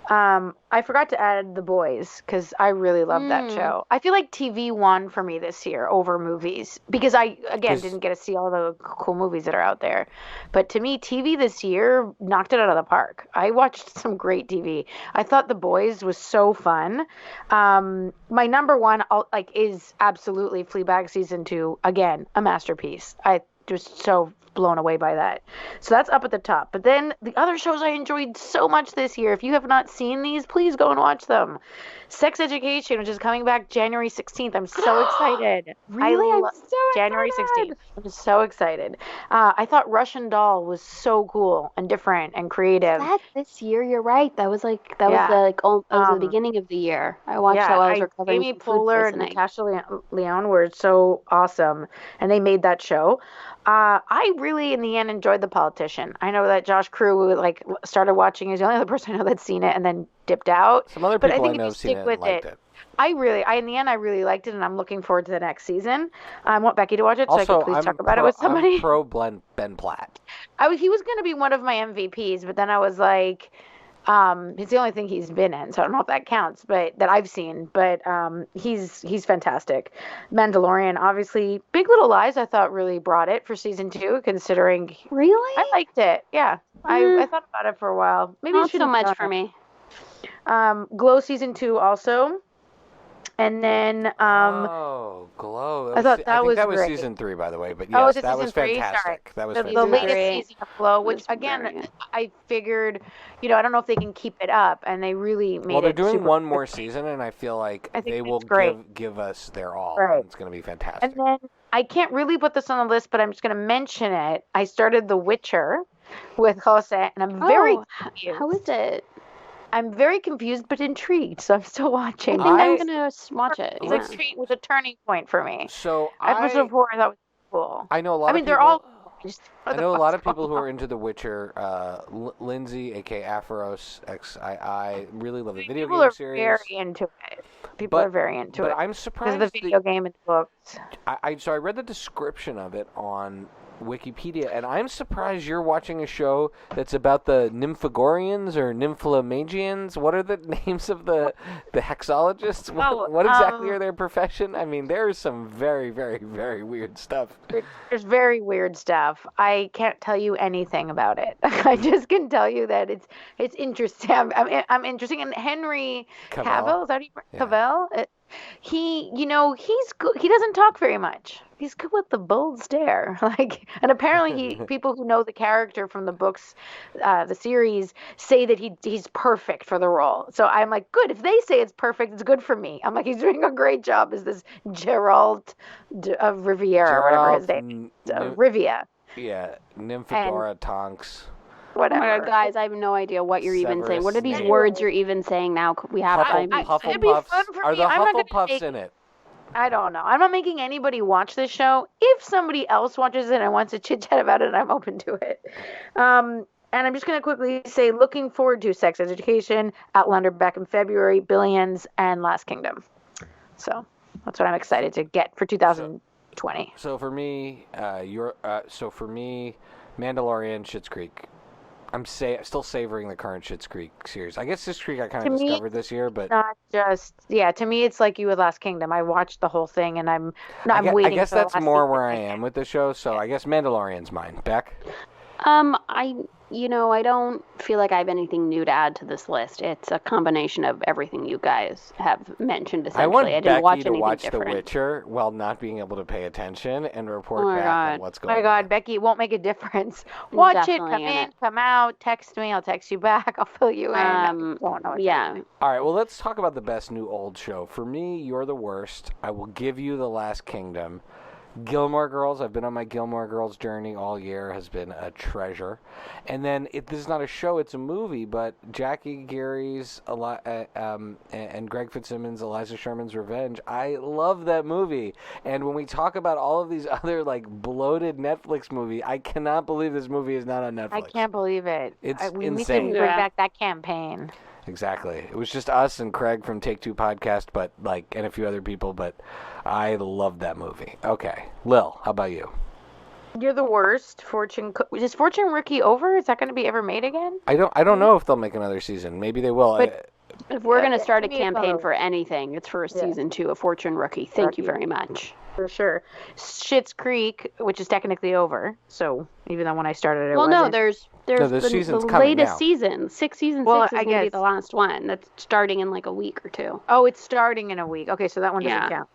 I forgot to add The Boys because I really love that show. I feel like TV won for me this year over movies because I, again, didn't get to see all the cool movies that are out there. But to me, TV this year knocked it out of the park. I watched some great TV. I thought The Boys was so fun. My number one, is absolutely Fleabag season 2. Again, a masterpiece. I just so blown away by that. So that's up at the top. But then the other shows I enjoyed so much this year, if you have not seen these, please go and watch them. Sex Education, which is coming back January 16th. I'm so excited. Really? I'm so January excited. 16th. I'm so excited. I thought Russian Doll was so cool and different and creative. That this year, you're right. That was the beginning of the year. I watched that while I was recovering Amy from food Poehler and poisoning. Natasha Lyonne were so awesome, and they made that show. I really, in the end, enjoyed The Politician. I know that Josh Crew started watching. He's the only other person I know that's seen it and then dipped out. Some other people I know have seen it and liked it. In the end, I really liked it, and I'm looking forward to the next season. I want Becky to watch it, so I can please talk about it with somebody. I'm pro Ben Platt. He was going to be one of my MVPs, but then I was like, it's the only thing he's been in, so I don't know if that counts, but that I've seen. But he's fantastic. Mandalorian, obviously. Big Little Lies, I thought really brought it for season 2, considering. Really? I liked it. Yeah, I thought about it for a while. Maybe not so much for me. Glow season 2 also. And then Glow. I thought that was great. Season 3, by the way. But yes, that was fantastic. Sorry. That was the latest season of Glow, which again I figured, I don't know if they can keep it up, and they really made it. Well, they're doing one more season, and I feel like they will give us their all. Right. It's going to be fantastic. And then I can't really put this on the list, but I'm just going to mention it. I started The Witcher with Jose, and I'm very confused. How is it? I'm very confused but intrigued, so I'm still watching. I think I'm going to watch it. It was a turning point for me. So episode 4 I thought was cool. I know a lot of people. They're all. I know a lot of people who are into The Witcher. Lindsay, aka Aphros XII, really love the video game series. People are very into it. People are very into it. But I'm surprised. Because of the video game and the books. So I read the description of it on Wikipedia, and I'm surprised you're watching a show that's about the Nymphagorians or Nymphalomagians. What are the names of the hexologists? What exactly are their profession? I mean, there's some very, very, very weird stuff. There's very weird stuff. I can't tell you anything about it. I just can tell you that it's interesting. I'm interesting. And Henry Cavill, is that Cavill? He's good. He doesn't talk very much. He's good with the bold stare. And apparently people who know the character from the books, the series, say that he's perfect for the role. So I'm like, good. If they say it's perfect, it's good for me. I'm like, he's doing a great job as this Geralt of Riviera, or whatever his name is. Rivia. Yeah, Nymphadora Tonks. Whatever. Oh my God, guys, I have no idea what you're even saying. What are these words you're even saying now? We have time. Hufflepuffs. Are the Hufflepuffs in it? I don't know. I'm not making anybody watch this show. If somebody else watches it and wants to chit chat about it, I'm open to it. And I'm just going to quickly say, looking forward to Sex Education, Outlander back in February, Billions, and Last Kingdom. So that's what I'm excited to get for 2020. So for me, Mandalorian, Schitt's Creek. I'm still savoring the current Schitt's Creek series. I guess Schitt's Creek I kind of discovered this year, but not just to me it's like you with Last Kingdom. I watched the whole thing, and I'm waiting. I guess that's more where I am with the show. So I guess Mandalorian's mine. Beck. I don't feel like I have anything new to add to this list. It's a combination of everything you guys have mentioned, essentially. I didn't watch anything different. To watch The Witcher while not being able to pay attention and report back on what's going on. Oh, my God, Becky, it won't make a difference. Watch it, come in, come out, text me, I'll text you back, I'll fill you in. All right, well, let's talk about the best new old show. For me, You're the Worst. I will give you The Last Kingdom. Gilmore Girls, I've been on my Gilmore Girls journey all year, has been a treasure. And then, this is not a show, it's a movie, but Jackie Gary's and Greg Fitzsimmons' Eliza Sherman's Revenge, I love that movie. And when we talk about all of these other, bloated Netflix movies, I cannot believe this movie is not on Netflix. I can't believe it. It's we insane. need to bring back that campaign. Exactly. It was just us and Craig from Take Two Podcast, and a few other people, but I loved that movie. Okay. Lil, how about you? You're the worst. Is Fortune Rookie over? Is that going to be ever made again? I don't know if they'll make another season. Maybe they will. But if we're going to start a campaign for anything, it's for season 2 of Fortune Rookie. Thank you very much. For sure. Schitt's Creek, which is technically over. So even though when I started it, no, there's season's the coming latest now. season. Season 6 is going to be the last one. That's starting in like a week or 2. Oh, it's starting in a week. Okay, so that one doesn't count.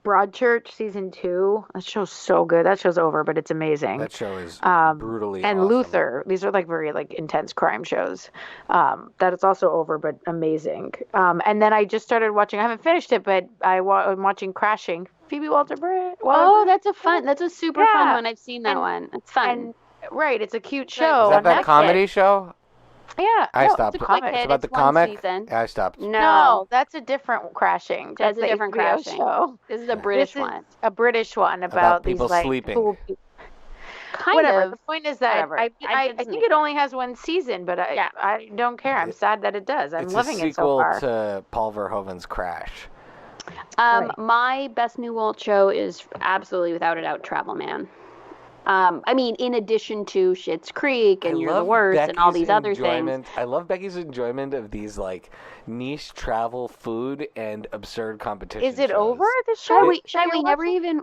Broadchurch season 2. That show's so good. That show's over, but it's amazing. That show is brutally and awesome. Luther. These are like very like intense crime shows. That is also over, but amazing. And then I just started watching. I haven't finished it, but I'm watching Crashing. Phoebe Waller-Bridge. That's a super fun one. I've seen that one. It's fun. Right, it's a cute show. Is that comedy show? Yeah, I stopped. It's about the comic. I stopped. No, that's a different Crashing. That's a different Crashing show. This is a British one. A British one about people these like sleeping. Cool people. Whatever. The point is that I think it only has one season, but I don't care. I'm sad that it does. I'm loving it so far. It's a sequel to Paul Verhoeven's Crash. My best new old show is absolutely without a doubt Travel Man. I mean, in addition to Schitt's Creek and You're the Worst and all these other things. I love Becky's enjoyment of these like niche travel food and absurd competition. Is it shows. over the show?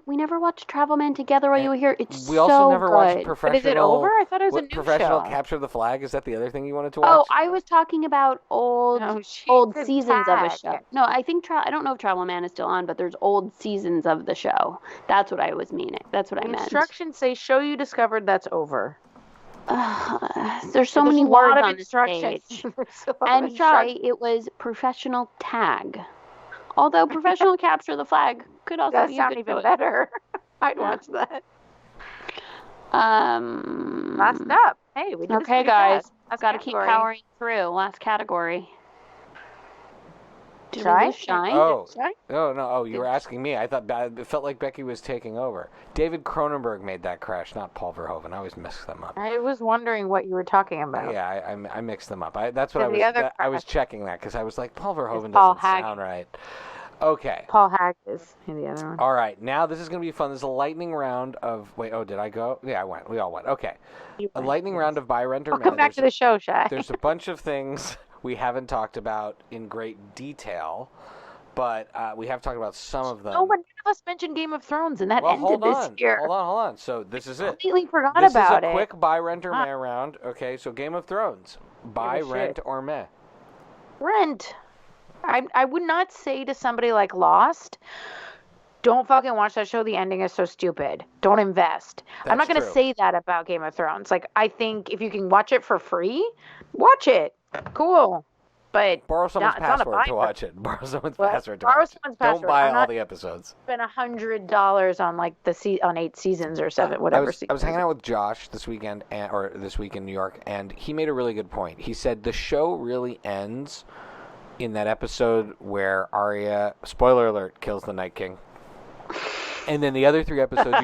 We never watched Travel Man together while you were here. It's we also never good. watched Professional. But is it over? I thought it was a new Professional show. Capture the Flag. Is that the other thing you wanted to watch? Oh, I was talking about old seasons of a show. No, I think I don't know if Travel Man is still on, but there's old seasons of the show. That's what I was meaning. That's what I meant. Instructions say show you discovered that's over. There's so many words on this instructions. page. And try it was Professional Tag. Although Professional Capture the Flag could also be sound even better. I'd watch that. Last up. Hey, we did okay, guys. I've got to keep powering through. Last category. Shine? Oh, no. Oh, you were asking me. I thought it felt like Becky was taking over. David Cronenberg made that Crash, not Paul Verhoeven. I always mix them up. I was wondering what you were talking about. Yeah, I mixed them up. That's what I was checking that because I was like, Paul Verhoeven doesn't sound right. Okay. Paul Hack is the other one. All right. Now this is going to be fun. This is a lightning round of... Wait, did I go? Yeah, I went. We all went. Okay. A lightning round of buy, rent, or come back to the show, Shy. There's a bunch of things we haven't talked about in great detail, but we have talked about some of them. No, but none of us mentioned Game of Thrones, and that ended this year. Hold on. So this is it. Completely forgot about it. This is a quick buy, rent, or meh round. Okay, so Game of Thrones. Buy, rent, or meh? Rent. I would not say to somebody like Lost, don't fucking watch that show. The ending is so stupid. Don't invest. I'm not going to say that about Game of Thrones. Like, I think if you can watch it for free, watch it. Cool. But borrow someone's password to watch it. Borrow someone's password to watch it. Don't buy all the episodes. Spend $100 on like on 8 seasons or 7, whatever. I was hanging out with Josh this weekend, or this week in New York, and he made a really good point. He said the show really ends in that episode where Arya, spoiler alert, kills the Night King. And then the other 3 episodes,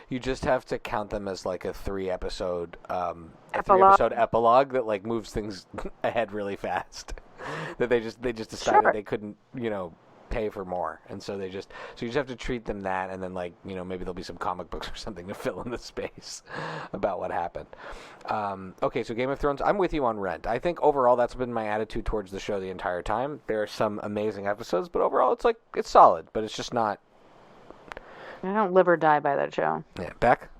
you just have to count them as like a 3-episode epilogue that like moves things ahead really fast. That they just decided they couldn't, pay for more, and so you just have to treat them that, and then like maybe there'll be some comic books or something to fill in the space about what happened. Okay, so Game of Thrones, I'm with you on Rent. I think overall that's been my attitude towards the show the entire time. There are some amazing episodes, but overall it's solid, but it's just not. I don't live or die by that show. Yeah, Beck?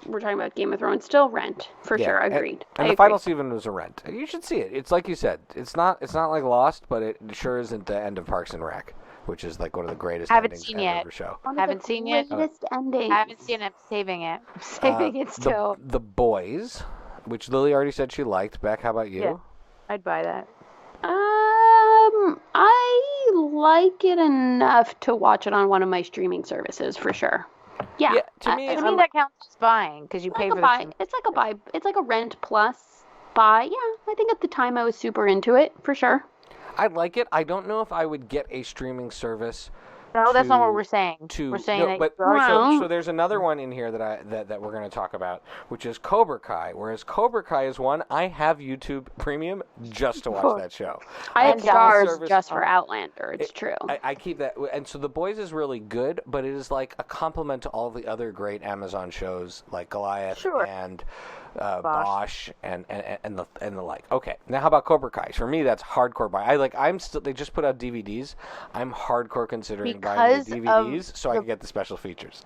We're talking about Game of Thrones. Still Rent, for sure. Agreed. And the final season was a Rent. You should see it. It's like you said. It's not like Lost, but it sure isn't the end of Parks and Rec, which is like one of the greatest endings ever show. Haven't seen yet. Greatest ending. I haven't seen it. I'm saving it. I'm saving it still. The Boys, which Lily already said she liked. Beck, how about you? Yeah, I'd buy that. I like it enough to watch it on one of my streaming services for sure. Yeah, to me that counts as buying because you pay for the buy. It's like a buy. It's like a rent plus buy. Yeah, I think at the time I was super into it for sure. I like it. I don't know if I would get a streaming service No, that's not what we're saying. We're saying that. So there's another one in here that we're going to talk about, which is Cobra Kai. Whereas Cobra Kai is one I have YouTube Premium just to watch that show. I have Stars just for Outlander. It's true. I keep that, and so The Boys is really good, but it is like a complement to all the other great Amazon shows like Goliath and Bosch and the like. Okay, now how about Cobra Kai? For me, that's hardcore buy. They just put out DVDs. I'm hardcore considering buying the DVDs so I can get the special features.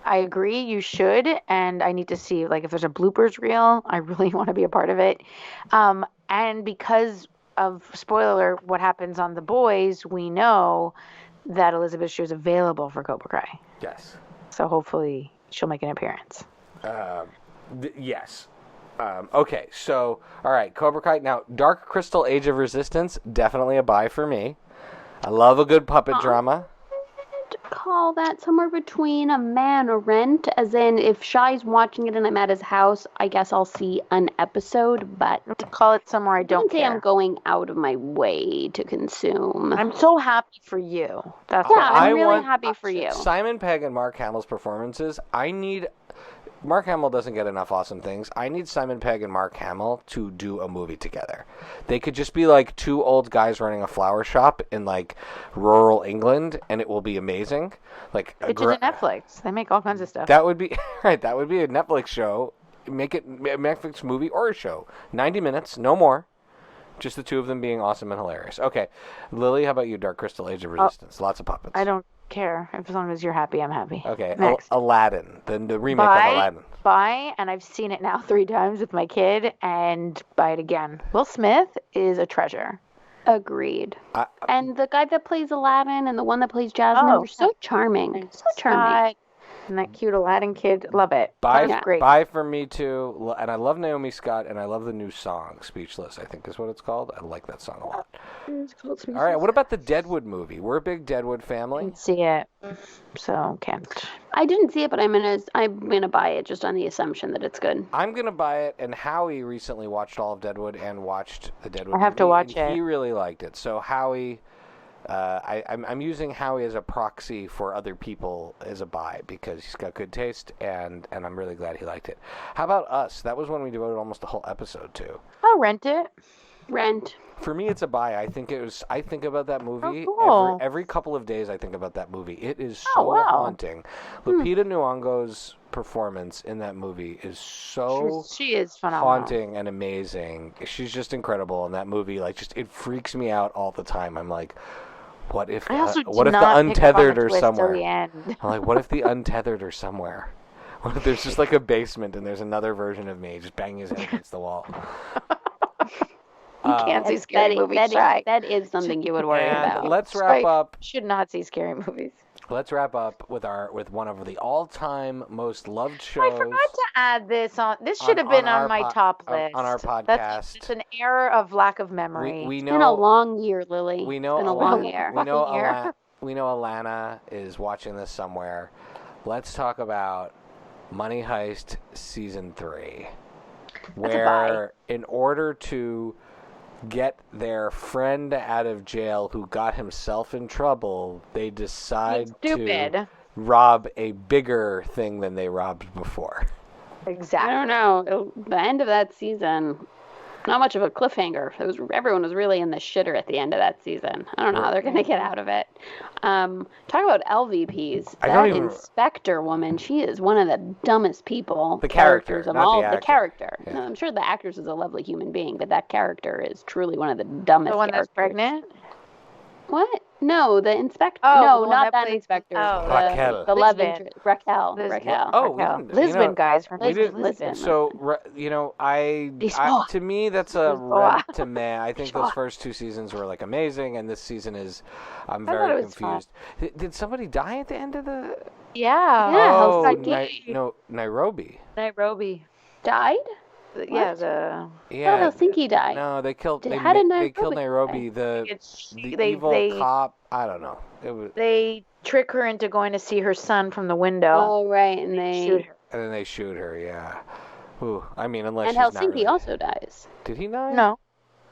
I agree, you should, and I need to see if there's a bloopers reel. I really want to be a part of it. And because of, spoiler alert, what happens on The Boys, we know that Elizabeth Shue is available for Cobra Kai. Yes. So hopefully she'll make an appearance. Yes. Okay, so, all right, Cobra Kai. Now, Dark Crystal Age of Resistance, definitely a buy for me. I love a good puppet drama. Call that somewhere between a man or Rent, as in if Shai's watching it and I'm at his house, I guess I'll see an episode, but call it somewhere I don't care. I'm going out of my way to consume. I'm so happy for you. I'm really happy for you. Simon Pegg and Mark Hamill's performances, Mark Hamill doesn't get enough awesome things. I need Simon Pegg and Mark Hamill to do a movie together. They could just be like two old guys running a flower shop in like rural England, and it will be amazing. Like it's just Netflix. They make all kinds of stuff. That would be right. That would be a Netflix show. Make it a Netflix movie or a show. 90 minutes, no more. Just the two of them being awesome and hilarious. Okay, Lily, how about you? Dark Crystal Age of Resistance. Lots of puppets. I don't care. As long as you're happy, I'm happy. Okay, Aladdin, the remake of Aladdin. Buy, and I've seen it now 3 times with my kid, and buy it again. Will Smith is a treasure. Agreed. And the guy that plays Aladdin and the one that plays Jasmine are so charming. So charming. And that cute Aladdin kid, love it. Great. Buy for me too. And I love Naomi Scott, and I love the new song, Speechless, I think is what it's called. I like that song a lot. It's called Speechless. All right, what about the Deadwood movie? We're a big Deadwood family. I didn't see it, so can't. I didn't see it, but I'm gonna buy it just on the assumption that it's good. I'm gonna buy it, and Howie recently watched all of Deadwood and watched the Deadwood movie. I have to watch it. He really liked it. So Howie... I'm using Howie as a proxy for other people as a buy because he's got good taste, and I'm really glad he liked it. How about Us? That was one we devoted almost a whole episode to. I'll rent it. Rent. For me, it's a buy. I think about that movie every couple of days. I think about that movie. It is so haunting. Lupita Nyong'o's performance in that movie is so she is phenomenal. Haunting and amazing. She's just incredible in that movie. Like, just it freaks me out all the time. I'm like, what if the Untethered are somewhere? I'm like, what if the Untethered are somewhere? What if there's just like a basement and there's another version of me just banging his head against the wall? You can't see scary movies. That is something you would worry about. Let's wrap up. Should not see scary movies. Let's wrap up with one of the all-time most loved shows. I forgot to add this on. This should have been on my top list on our podcast. It's an error of lack of memory. It's been a long year, Lily. We know it's been a long year. We know Alana is watching this somewhere. Let's talk about Money Heist Season 3, where in order to get their friend out of jail who got himself in trouble, they decide to rob a bigger thing than they robbed before. Exactly. I don't know. The end of that season, not much of a cliffhanger. Everyone was really in the shitter at the end of that season. I don't know how they're going to get out of it. Talk about LVPs. That inspector woman, she is one of the dumbest people. The characters of all. The character. Yeah. No, I'm sure the actress is a lovely human being, but that character is truly one of the dumbest. The one characters. that's pregnant? What? No, the inspector. Oh, no, not that inspector. Oh, Raquel. The love interest. Raquel. Lisbon, guys. Her name is Lisbon. So, to me, that's a red to meh. I think those first 2 seasons were like amazing, and this season is, I'm very confused. Did somebody die at the end of the? Yeah. Nairobi. Nairobi died. Helsinki died. No, they killed. They killed Nairobi. The evil cop. I don't know. They trick her into going to see her son from the window. Oh right, and they shoot her. And then they shoot her. Yeah. Ooh, I mean, unless. And Helsinki also dies. Did he die? No,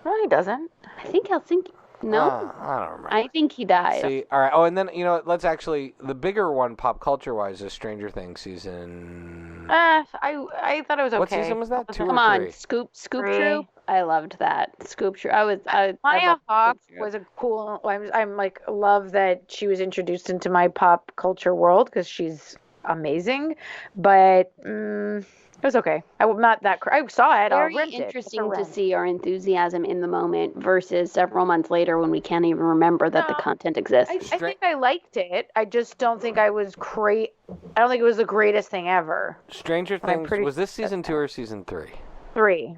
he doesn't. I think Helsinki. No, I don't remember. I think he died. See, all right. Oh, and then let's actually the bigger one, pop culture wise, is Stranger Things season. I thought it was okay. What season was that? 2 Come or 3? on, Scoop Troop. I loved that Scoop Troop. Maya Hawke was a cool. I'm like love that she was introduced into my pop culture world because she's amazing, but. It was okay. I'm not that. I saw it. Very interesting to see our enthusiasm in the moment versus several months later when we can't even remember that the content exists. I think I liked it. I just don't think I was great. I don't think it was the greatest thing ever. Stranger Things was this season 2 or season 3? 3.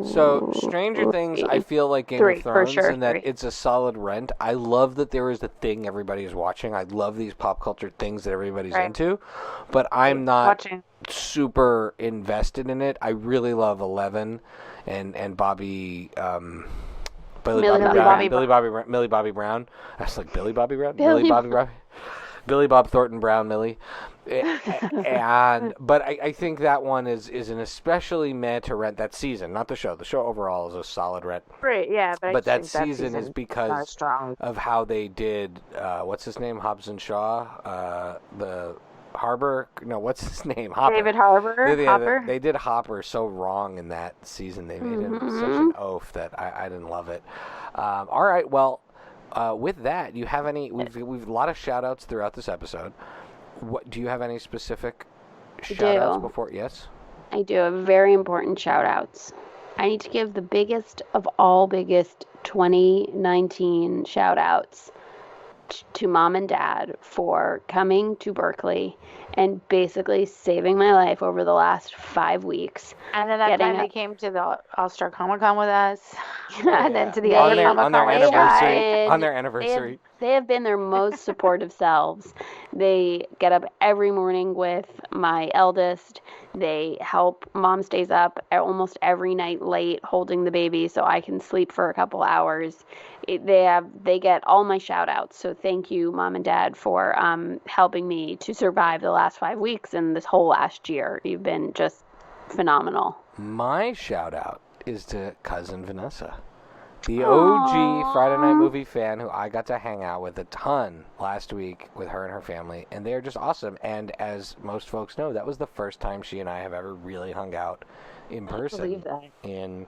So Stranger Things, I feel like Game of Thrones for sure, in that 3. it's a solid rent. I love that there is a thing everybody is watching. I love these pop culture things that everybody's into, but I'm not super invested in it. I really love 11 and Bobby Millie Bobby Brown. I was like Billy Bobby Brown, Billy Bob Thornton Brown, Millie. But I think that one is an especially meh to rent that season, not the show. The show overall is a solid rent. Right, yeah, but that season is because of how they did. What's his name? Hobbs and Shaw. The Harbor. No, what's his name? Hopper. David Harbour. Hopper. They did Hopper so wrong in that season. They made him such an oaf that I didn't love it. All right, well. With that, you have any? We've a lot of shout outs throughout this episode. What do you have any specific shout outs before? Yes, I do have very important shout outs. I need to give the biggest of all biggest 2019 shout outs to Mom and Dad for coming to Berkeley and basically saving my life over the last 5 weeks. And then that time they came to the All-Star Comic-Con with us. And then to the other Comic-Con on their anniversary. They have been their most supportive selves. They get up every morning with my eldest. They help. Mom stays up almost every night late holding the baby so I can sleep for a couple hours. They get all my shout outs. So thank you, Mom and Dad, for helping me to survive the last 5 weeks and this whole last year. You've been just phenomenal. My shout out is to cousin Vanessa, the OG Friday Night Movie fan who I got to hang out with a ton last week with her and her family, and they're just awesome. And as most folks know, that was the first time she and I have ever really hung out in person in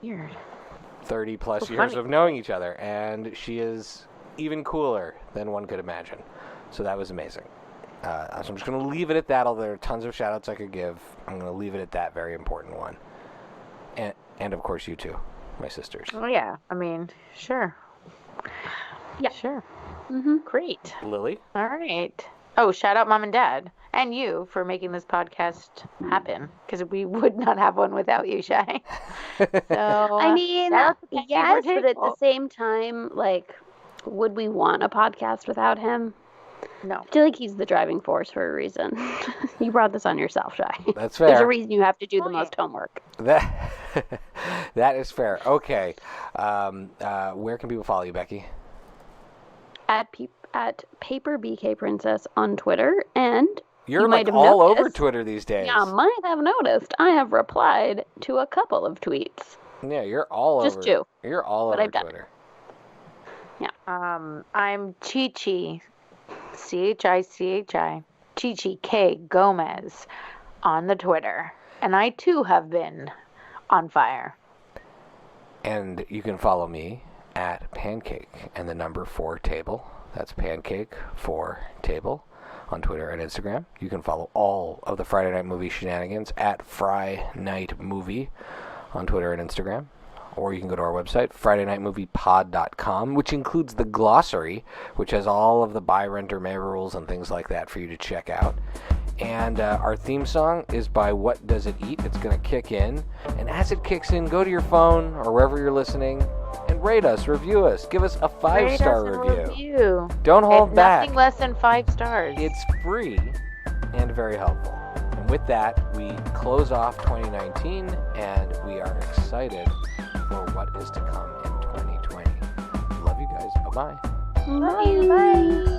30 plus years of knowing each other, and she is even cooler than one could imagine. So that was amazing. So I'm just going to leave it at that, although there are tons of shout outs I could give. I'm going to leave it at that very important one. And of course you two, my sisters. Oh yeah, I mean, sure. Yeah. Sure. Mm-hmm. Great. Lily? All right. Oh, shout out Mom and Dad. And you for making this podcast happen, because we would not have one without you, Shay. So, I mean, yes, but at the same time, like, would we want a podcast without him? No. I feel like he's the driving force for a reason. You brought this on yourself, Shay. That's fair. There's a reason you have to do the most homework. That is fair. Okay. Where can people follow you, Becky? At Paper BK Princess on Twitter, and You're like all over Twitter these days. Yeah, might have noticed. I have replied to a couple of tweets. Yeah, you're all over. Just 2. You're all over Twitter. Yeah. I'm Chi-Chi, CHICHI, Chi-Chi K. Gomez on the Twitter. And I too have been on fire. And you can follow me at Pancake and the number 4 table. That's Pancake 4 table on Twitter and Instagram. You can follow all of the Friday Night Movie shenanigans at Fry Night Movie on Twitter and Instagram. Or you can go to our website, FridayNightMoviePod.com, which includes the glossary, which has all of the buy, rent, or may rules and things like that for you to check out. And our theme song is by What Does It Eat? It's going to kick in. And as it kicks in, go to your phone or wherever you're listening and rate us, review us. Give us a 5-star review. Don't hold back. Nothing less than 5 stars. It's free and very helpful. And with that, we close off 2019, and we are excited for what is to come in 2020. Love you guys. Bye-bye. Love you. Bye.